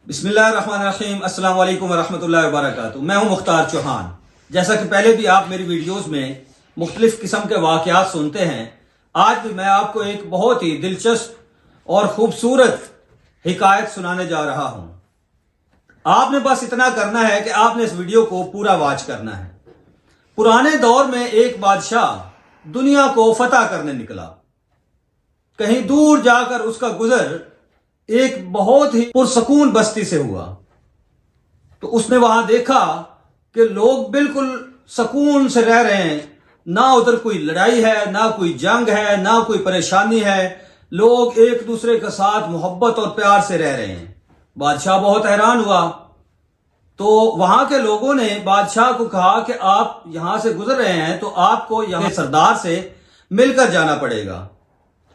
बिस्मिल्लाहिर्रहमानिर्रहीम। अस्सलाम वालेकुम वरहमतुल्लाहि वबरकातुहू। मैं हूं मुख्तार चौहान। जैसा कि पहले भी आप मेरी वीडियोस में मुख्तलिफ किस्म के वाक़यात सुनते हैं, आज भी मैं आपको एक बहुत ही दिलचस्प और खूबसूरत हिकायत सुनाने जा रहा हूं। आपने बस इतना करना है कि आपने इस वीडियो को पूरा वॉच करना है। पुराने दौर में एक बादशाह दुनिया को फतह करने निकला। कहीं दूर जाकर उसका गुजर एक बहुत ही पुरसकून बस्ती से हुआ। तो उसने वहां देखा कि लोग बिल्कुल सुकून से रह रहे हैं, ना उधर कोई लड़ाई है, ना कोई जंग है, ना कोई परेशानी है। लोग एक दूसरे के साथ मोहब्बत और प्यार से रह रहे हैं। बादशाह बहुत हैरान हुआ। तो वहां के लोगों ने बादशाह को कहा कि आप यहां से गुजर रहे हैं तो आपको यहां सरदार से मिलकर जाना पड़ेगा।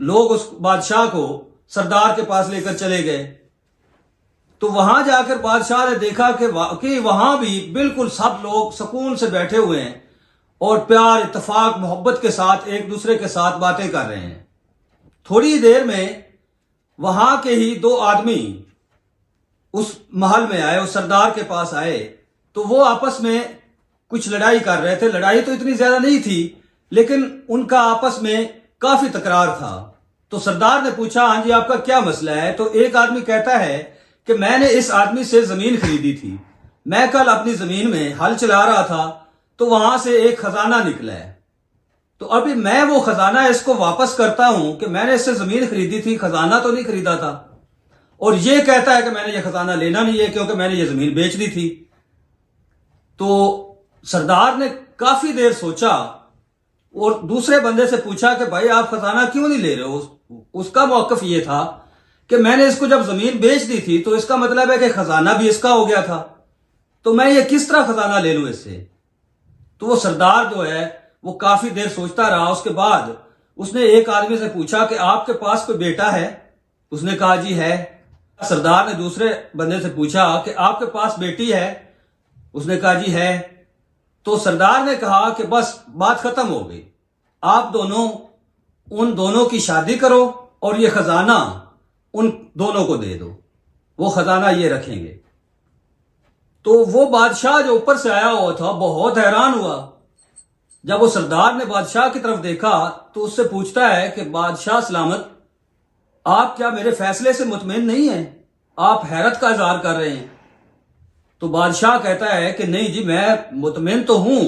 लोग उस बादशाह को सरदार के पास लेकर चले गए। तो वहां जाकर बादशाह ने देखा कि वहां भी बिल्कुल सब लोग सुकून से बैठे हुए हैं और प्यार, इत्तेफाक, मोहब्बत के साथ एक दूसरे के साथ बातें कर रहे हैं। थोड़ी देर में वहां के ही दो आदमी उस महल में आए, उस सरदार के पास आए। तो वो आपस में कुछ लड़ाई कर रहे थे। लड़ाई तो इतनी ज्यादा नहीं थी, लेकिन उनका आपस में काफी तकरार था। तो सरदार ने पूछा, हाँ जी, आपका क्या मसला है? तो एक आदमी कहता है कि मैंने इस आदमी से जमीन खरीदी थी। मैं कल अपनी जमीन में हल चला रहा था तो वहां से एक खजाना निकला है। तो अभी मैं वो खजाना इसको वापस करता हूं कि मैंने इससे जमीन खरीदी थी, खजाना तो नहीं खरीदा था। और ये कहता है कि मैंने ये खजाना लेना नहीं है क्योंकि मैंने ये जमीन बेच दी थी। तो सरदार ने काफी देर सोचा और दूसरे बंदे से पूछा कि भाई आप खजाना क्यों नहीं ले रहे हो? उसका मौकफ ये था कि मैंने इसको जब जमीन बेच दी थी तो इसका मतलब है कि खजाना भी इसका हो गया था, तो मैं ये किस तरह खजाना ले लूं इससे? तो वो सरदार जो है वो काफी देर सोचता रहा। उसके बाद उसने एक आदमी से पूछा कि आपके पास कोई बेटा है? उसने कहा जी है। सरदार ने दूसरे बंदे से पूछा कि आपके पास बेटी है? उसने कहा जी है। तो सरदार ने कहा कि बस बात खत्म हो गई, आप दोनों उन दोनों की शादी करो और ये खजाना उन दोनों को दे दो, वो खजाना ये रखेंगे। तो वो बादशाह जो ऊपर से आया हुआ था बहुत हैरान हुआ। जब वो सरदार ने बादशाह की तरफ देखा तो उससे पूछता है कि बादशाह सलामत, आप क्या मेरे फैसले से मुतमईन नहीं हैं? आप हैरत का इजहार कर रहे हैं। तो बादशाह कहता है कि नहीं जी, मैं मुतमईन तो हूं,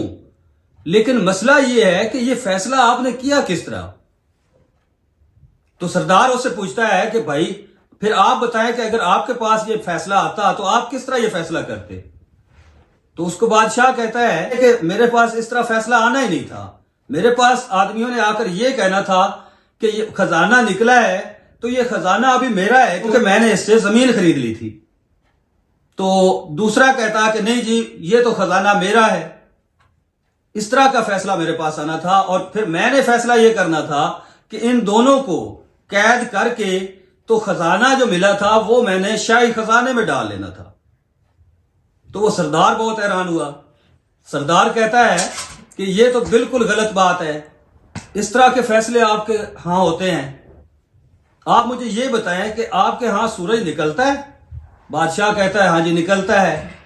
लेकिन मसला यह है कि यह फैसला आपने किया किस तरह? तो सरदार उससे पूछता है कि भाई फिर आप बताएं कि अगर आपके पास ये फैसला आता तो आप किस तरह ये फैसला करते? तो उसको बादशाह कहता है कि मेरे पास इस तरह फैसला आना ही नहीं था। मेरे पास आदमियों ने आकर ये कहना था कि ये खजाना निकला है तो ये खजाना अभी मेरा है क्योंकि मैंने इससे जमीन खरीद ली थी। तो दूसरा कहता कि नहीं जी, ये तो खजाना मेरा है। इस तरह का फैसला मेरे पास आना था और फिर मैंने फैसला ये करना था कि इन दोनों को कैद करके तो खजाना जो मिला था वो मैंने शाही खजाने में डाल लेना था। तो वो सरदार बहुत हैरान हुआ। सरदार कहता है कि ये तो बिल्कुल गलत बात है, इस तरह के फैसले आपके यहां होते हैं। आप मुझे ये बताएं कि आपके यहां सूरज निकलता है? बादशाह कहता है हाँ जी निकलता है।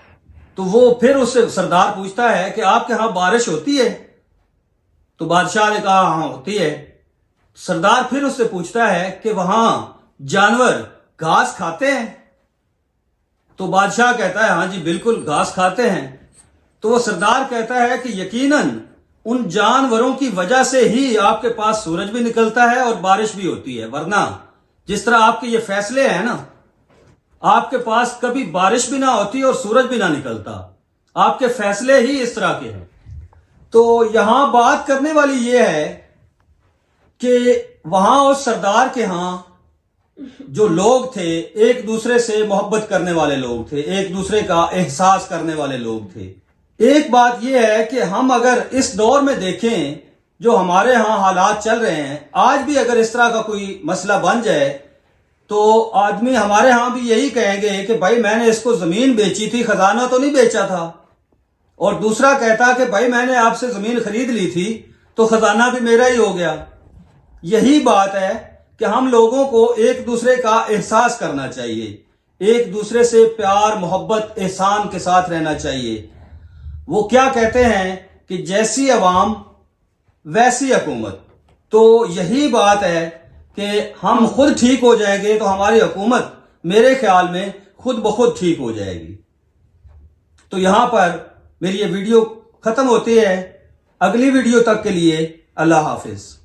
तो वो फिर उससे सरदार पूछता है कि आपके यहां बारिश होती है? तो बादशाह ने कहा हाँ होती है। सरदार फिर उससे पूछता है कि वहां जानवर घास खाते हैं? तो बादशाह कहता है हाँ जी बिल्कुल घास खाते हैं। तो वो सरदार कहता है कि यकीनन उन जानवरों की वजह से ही आपके पास सूरज भी निकलता है और बारिश भी होती है, वरना जिस तरह आपके ये फैसले हैं ना, आपके पास कभी बारिश भी ना होती और सूरज भी ना निकलता। आपके फैसले ही इस तरह के हैं। तो यहां बात करने वाली ये है कि वहां उस सरदार के यहां जो लोग थे एक दूसरे से मोहब्बत करने वाले लोग थे, एक दूसरे का एहसास करने वाले लोग थे। एक बात यह है कि हम अगर इस दौर में देखें जो हमारे यहाँ हालात चल रहे हैं, आज भी अगर इस तरह का कोई मसला बन जाए तो आदमी हमारे यहाँ भी यही कहेंगे कि भाई मैंने इसको जमीन बेची थी, खजाना तो नहीं बेचा था। और दूसरा कहता कि भाई मैंने आपसे जमीन खरीद ली थी तो खजाना भी मेरा ही हो गया। यही बात है कि हम लोगों को एक दूसरे का एहसास करना चाहिए, ایک دوسرے سے پیار محبت احسان کے ساتھ رہنا چاہیے۔ وہ کیا کہتے ہیں کہ جیسی عوام ویسی حکومت، تو یہی بات ہے کہ ہم خود ٹھیک ہو جائیں گے تو ہماری حکومت میرے خیال میں خود بخود ٹھیک ہو جائے گی۔ تو یہاں پر میری یہ ویڈیو ختم ہوتی ہے۔ اگلی ویڈیو تک کے لیے اللہ حافظ۔